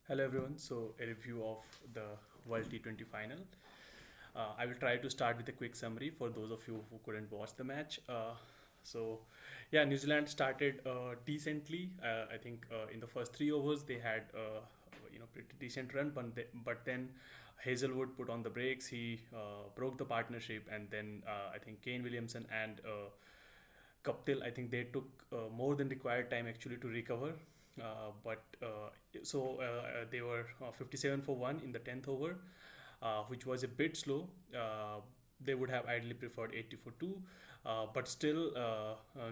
Hello everyone. So a review of the World T20 final. I will try to start with a quick summary for those of you who couldn't watch the match. Yeah, New Zealand started decently. I think in the first 3 overs they had pretty decent run, but then Hazelwood put on the brakes. He broke the partnership, and then I think Cain Williamson and Kaptil, I think they took more than required time actually to recover. But They were 57 for 1 in the 10th over, which was a bit slow. They would have ideally preferred 80 for 2, but still,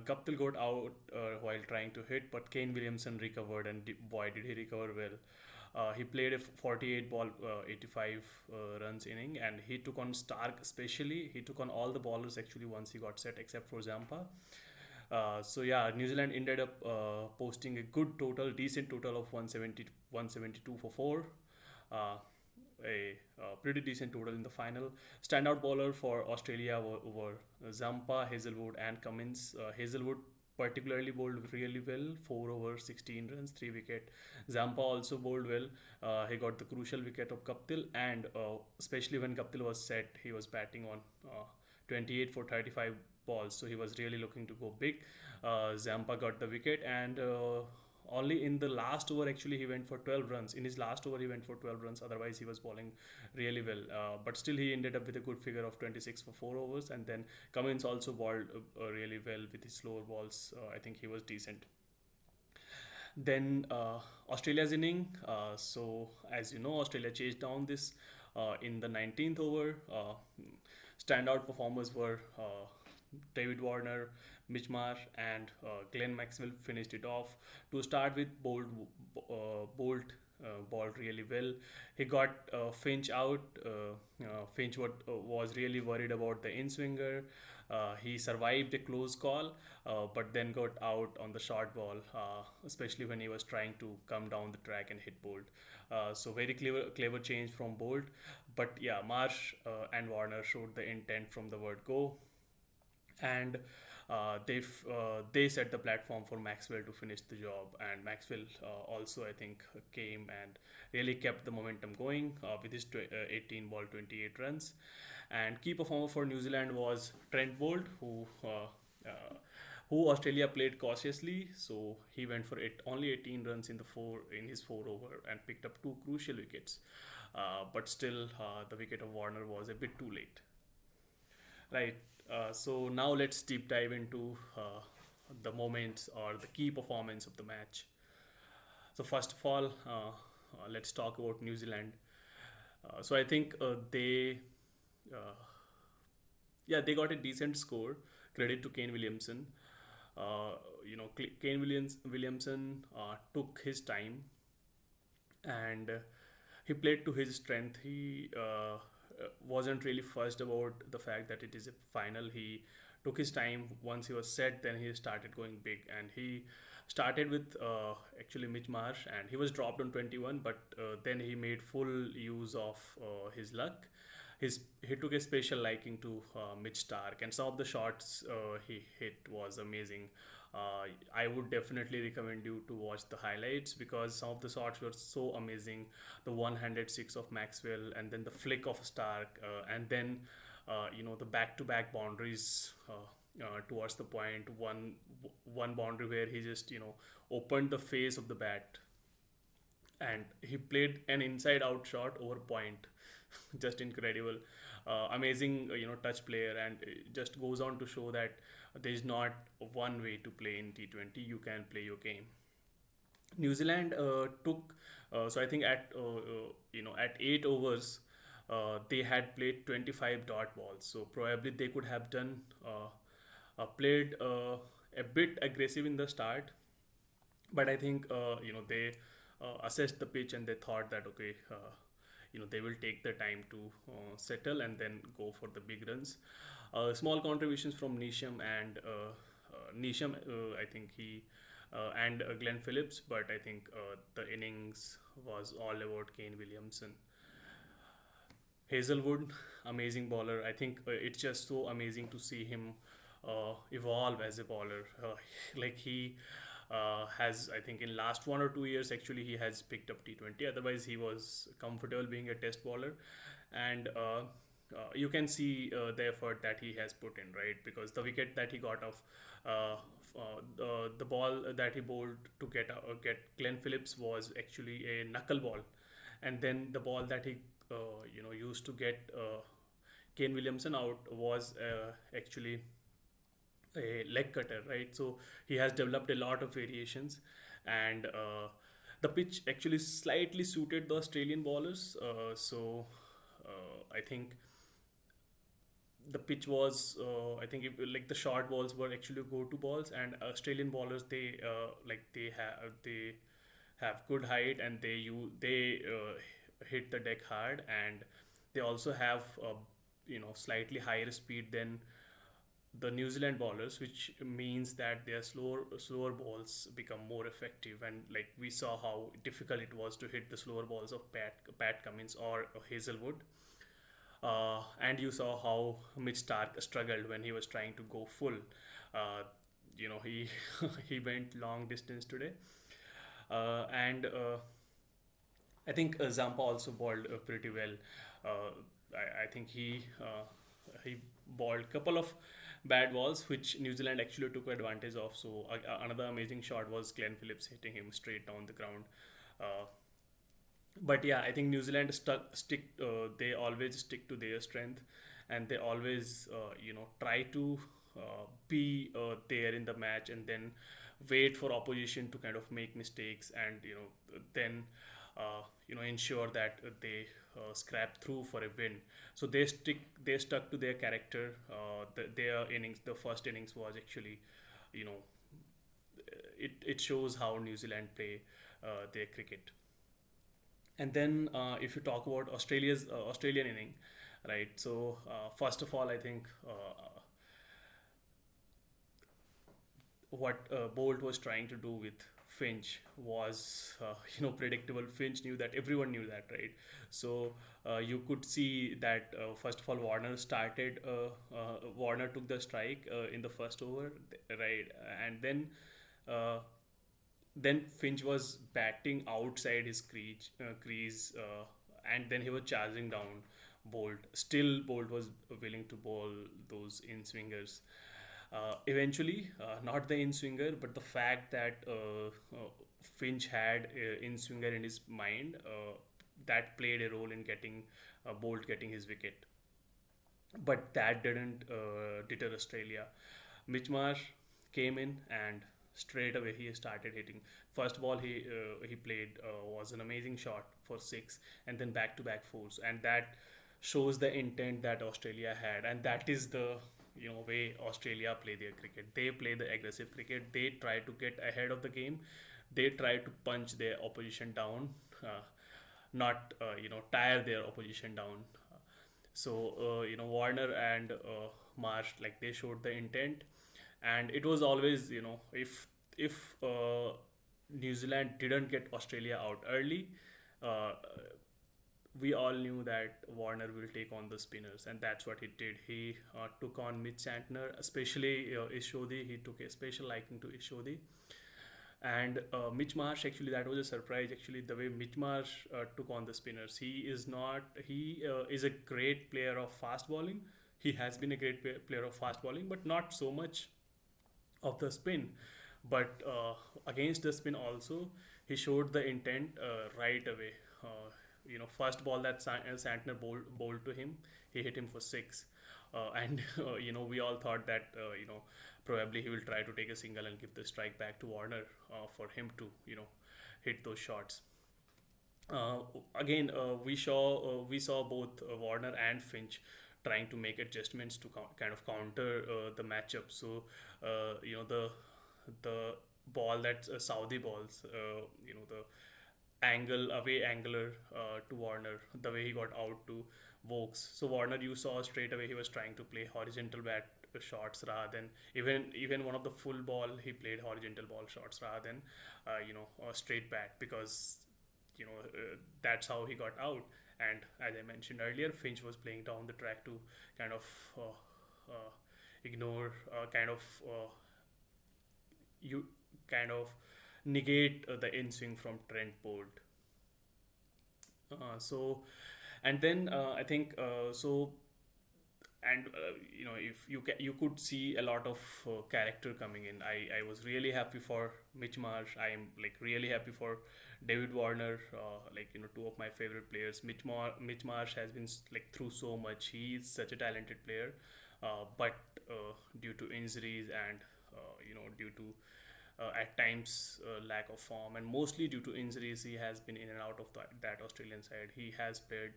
Guptill got out while trying to hit, but Kane Williamson recovered, and boy, did he recover well. He played a 48 ball, 85 runs inning, and he took on Stark especially. He took on all the bowlers actually once he got set, except for Zampa. New Zealand ended up posting a good total, decent total of 170, 172 for 4. Uh, a pretty decent total in the final. Standout bowler for Australia were Zampa, Hazelwood, and Cummins. Hazelwood particularly bowled really well, 4 over 16 runs, 3 wicket. Zampa also bowled well. He got the crucial wicket of Kaptil, and especially when Kaptil was set, he was batting on 28 for 35 balls, so he was really looking to go big. Zampa got the wicket, and only in the last over actually he went for 12 runs. In his last over he went for 12 runs, otherwise he was bowling really well, but still he ended up with a good figure of 26 for 4 overs. And then Cummins also bowled really well with his slower balls. I think he was decent. Then Australia's inning. As you know, Australia chased down this in the 19th over. Standout performers were David Warner, Mitch Marsh, and Glenn Maxwell finished it off. To start with, Bolt bowled really well. He got Finch out. Finch was really worried about the in swinger. He survived a close call, but then got out on the short ball, especially when he was trying to come down the track and hit Bolt. Very clever change from Bolt. But yeah, Marsh and Warner showed the intent from the word go, and they set the platform for Maxwell to finish the job. And Maxwell also, I think, came and really kept the momentum going with his 18 ball 28 runs. And key performer for New Zealand was Trent Bolt, uh, who Australia played cautiously. So he went for only 18 runs in his 4 over and picked up 2 crucial wickets. But still, the wicket of Warner was a bit too late. Right. So now let's deep dive into the moments or the key performance of the match. So first of all, let's talk about New Zealand. I think uh, they got a decent score. Credit to Kane Williamson. Williamson took his time, and he played to his strength. He wasn't really fussed about the fact that it is a final. He took his time. Once he was set, then he started going big, and he started with actually Mitch Marsh, and he was dropped on 21, but then he made full use of his luck. He took a special liking to Mitch Stark, and some of the shots he hit was amazing. I would definitely recommend you to watch the highlights because some of the shots were so amazing. The one-handed six of Maxwell, and then the flick of Stark, and then the back-to-back boundaries. Towards the point, one boundary where he just opened the face of the bat, and he played an inside out shot over point. Just incredible. Amazing touch player, and it just goes on to show that there is not one way to play in T20. You can play your game. New Zealand took so I think at 8 overs they had played 25 dot balls, so probably they could have done played a bit aggressive in the start. But I think they assessed the pitch, and they thought that okay, they will take the time to settle and then go for the big runs. Small contributions from Nisham, I think he and Glenn Phillips, but I think the innings was all about Kane Williamson. Hazelwood, amazing bowler. I think it's just so amazing to see him evolve as a bowler. Like he has, I think, in last 1 or 2 years actually he has picked up T20. Otherwise, he was comfortable being a test bowler, and you can see the effort that he has put in, right? Because the wicket that he got off, the ball that he bowled to get Glenn Phillips was actually a knuckle ball, and then the ball that he used to get Cain Williamson out was actually a leg cutter, right? So he has developed a lot of variations, and the pitch actually slightly suited the Australian bowlers. I think the pitch was, I think, like the short balls were actually go-to balls, and Australian bowlers, they have good height, and they hit the deck hard, and they also have slightly higher speed than the New Zealand bowlers, which means that their slower balls become more effective. And like we saw how difficult it was to hit the slower balls of Pat Cummins or Hazelwood. And you saw how Mitch Stark struggled when he was trying to go full. He he went long distance today, and I think Zampa also bowled pretty well. I think he bowled couple of bad balls which New Zealand actually took advantage of. So another amazing shot was Glenn Phillips hitting him straight down the ground. Uh, but yeah, I think New Zealand they always stick to their strength, and they always try to be there in the match, and then wait for opposition to kind of make mistakes, and then ensure that they scrap through for a win. So they stuck to their character. Their innings, the first innings was actually, you know it shows how New Zealand play their cricket. And then if you talk about Australia's Australian inning, right? So first of all, I think what Bolt was trying to do with Finch was predictable. Finch knew that, everyone knew that, right? So you could see that first of all Warner took the strike in the first over, right? And then Finch was batting outside his crease, and then he was charging down Bolt. Still, Bolt was willing to bowl those in swingers. Eventually, not the in swinger, but the fact that Finch had in swinger in his mind, that played a role in getting Bolt getting his wicket. But that didn't deter Australia. Mitch Marsh came in, and straight away he started hitting. First ball he played was an amazing shot for six, and then back to back fours, and that shows the intent that Australia had, and that is the way Australia play their cricket. They play the aggressive cricket. They try to get ahead of the game. They try to punch their opposition down, not tire their opposition down. So Warner and Marsh, like, they showed the intent, and it was always, if New Zealand didn't get Australia out early, uh, we all knew that Warner will take on the spinners, and that's what he did. He took on Mitch Santner, especially Ishodi. He took a special liking to Ishodi. And Mitch Marsh, actually, that was a surprise. Actually, the way Mitch Marsh took on the spinners, he is a great player of fast bowling. He has been a great player of fast bowling, but not so much of the spin. But against the spin also, he showed the intent right away. First ball that Santner bowled to him, he hit him for six. And we all thought that probably he will try to take a single and give the strike back to Warner for him to hit those shots. Uh, Again, we saw both Warner and Finch trying to make adjustments to kind of counter the matchup. So the ball that Saudi balls, the away angler to Warner, the way he got out to Vokes. So Warner, you saw straight away he was trying to play horizontal bat shots rather than, even one of the full ball, he played horizontal ball shots rather than a straight bat, because that's how he got out. And as I mentioned earlier, Finch was playing down the track to kind of ignore, kind of you kind of negate the in swing from Trent Bolt. So and then I think so and if you could see a lot of character coming in. I was really happy for Mitch Marsh. I am like really happy for David Warner, like two of my favorite players. Mitch Marsh has been like through so much. He is such a talented player, but due to injuries and due to at times lack of form, and mostly due to injuries, he has been in and out of that Australian side. He has played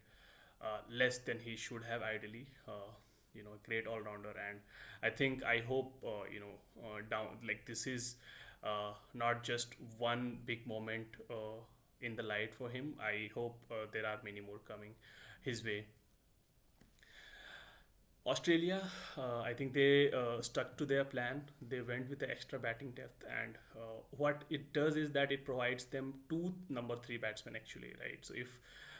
less than he should have ideally. A great all rounder, and I hope down like this is not just one big moment in the light for him. I hope there are many more coming his way. Australia, I think they stuck to their plan. They went with the extra batting depth, and what it does is that it provides them two number three batsmen actually, right? So if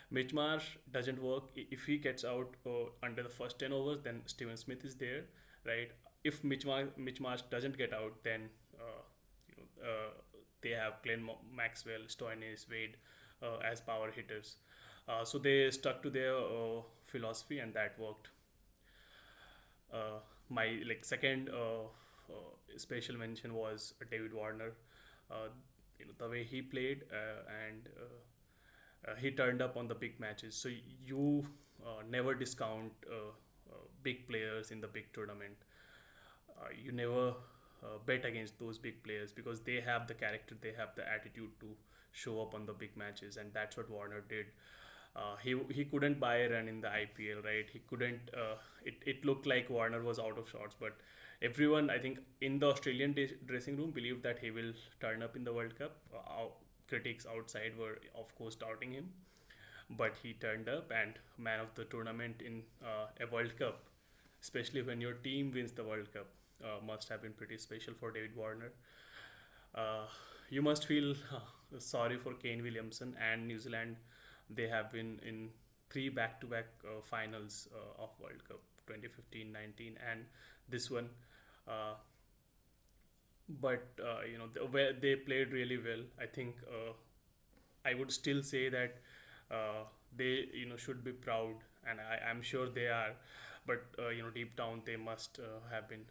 Mitch Marsh doesn't work, if he gets out under the first 10 overs, then Steven Smith is there, right? If Mitch Marsh doesn't get out, then they have Maxwell, Stoinis, Wade as power hitters. So they stuck to their philosophy, and that worked. My like second special mention was David Warner. The way he played, and he turned up on the big matches. So you never discount big players in the big tournament. You never bet against those big players because they have the character, they have the attitude to show up on the big matches, and that's what Warner did. He couldn't buy a run in the IPL, right? He couldn't. It looked like Warner was out of sorts, but everyone, I think, in the Australian dressing room believed that he will turn up in the World Cup. Critics outside were, of course, doubting him, but he turned up, and man of the tournament in a World Cup, especially when your team wins the World Cup, must have been pretty special for David Warner. You must feel sorry for Cain Williamson and New Zealand. They have been in three back-to-back finals of World Cup, 2015, 19, and this one. But where they played really well. I think I would still say that they should be proud, and I'm sure they are. But deep down they must have been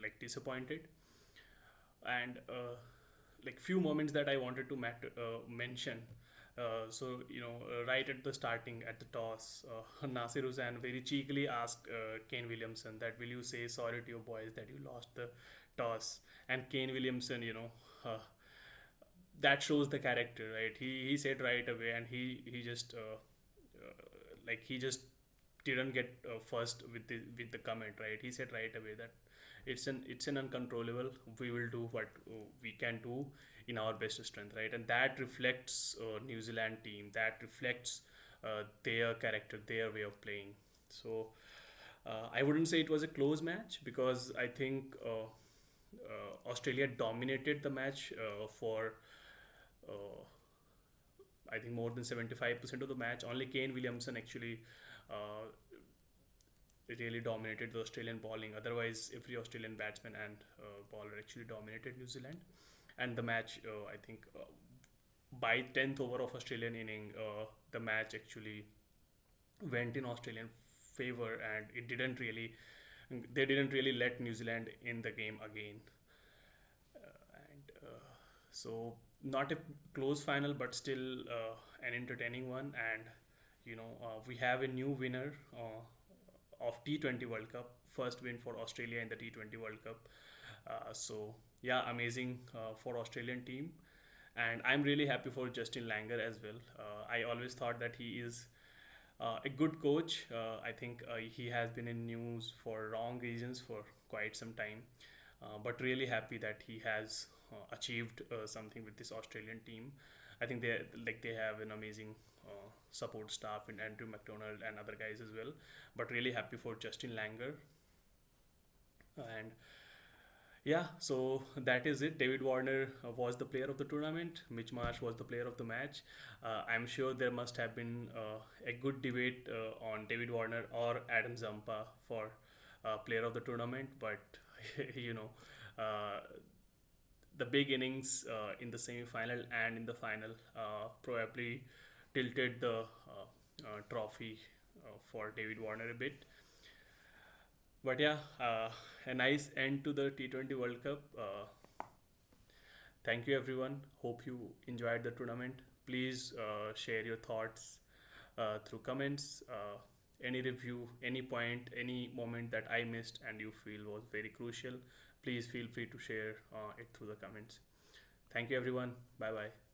like disappointed. And like few moments that I wanted to mention. Right at the starting, at the toss, Nasir Hussain very cheekily asked Cain Williamson that, will you say sorry to your boys that you lost the toss? And Cain Williamson, that shows the character, right? He said right away, and he just he just didn't get first with the comment, right? He said right away that it's an uncontrollable. We will do what we can do in our best strength, right? And that reflects New Zealand team. That reflects their character, their way of playing. So I wouldn't say it was a close match, because I think Australia dominated the match for I think more than 75% of the match. Only Cain Williamson actually really dominated the Australian bowling. Otherwise, every Australian batsman and bowler actually dominated New Zealand. And the match, I think, by 10th over of Australian inning, the match actually went in Australian favor, and they didn't really let New Zealand in the game again. So not a close final, but still an entertaining one. And we have a new winner of T20 World Cup, first win for Australia in the T20 World Cup. So yeah, amazing for Australian team, and I'm really happy for Justin Langer as well. I always thought that he is a good coach. I think he has been in news for wrong reasons for quite some time, but really happy that he has achieved something with this Australian team. I think they have an amazing support staff in Andrew McDonald and other guys as well. But really happy for Justin Langer. And yeah, so that is it. David Warner was the player of the tournament. Mitch Marsh was the player of the match. I'm sure there must have been a good debate on David Warner or Adam Zampa for player of the tournament, but you know, the big innings in the semi-final and in the final probably tilted the trophy for David Warner a bit. But yeah, a nice end to the T20 World Cup. Thank you everyone. Hope you enjoyed the tournament. Please share your thoughts through comments. Any review, any point, any moment that I missed and you feel was very crucial, please feel free to share it through the comments. Thank you everyone. Bye bye.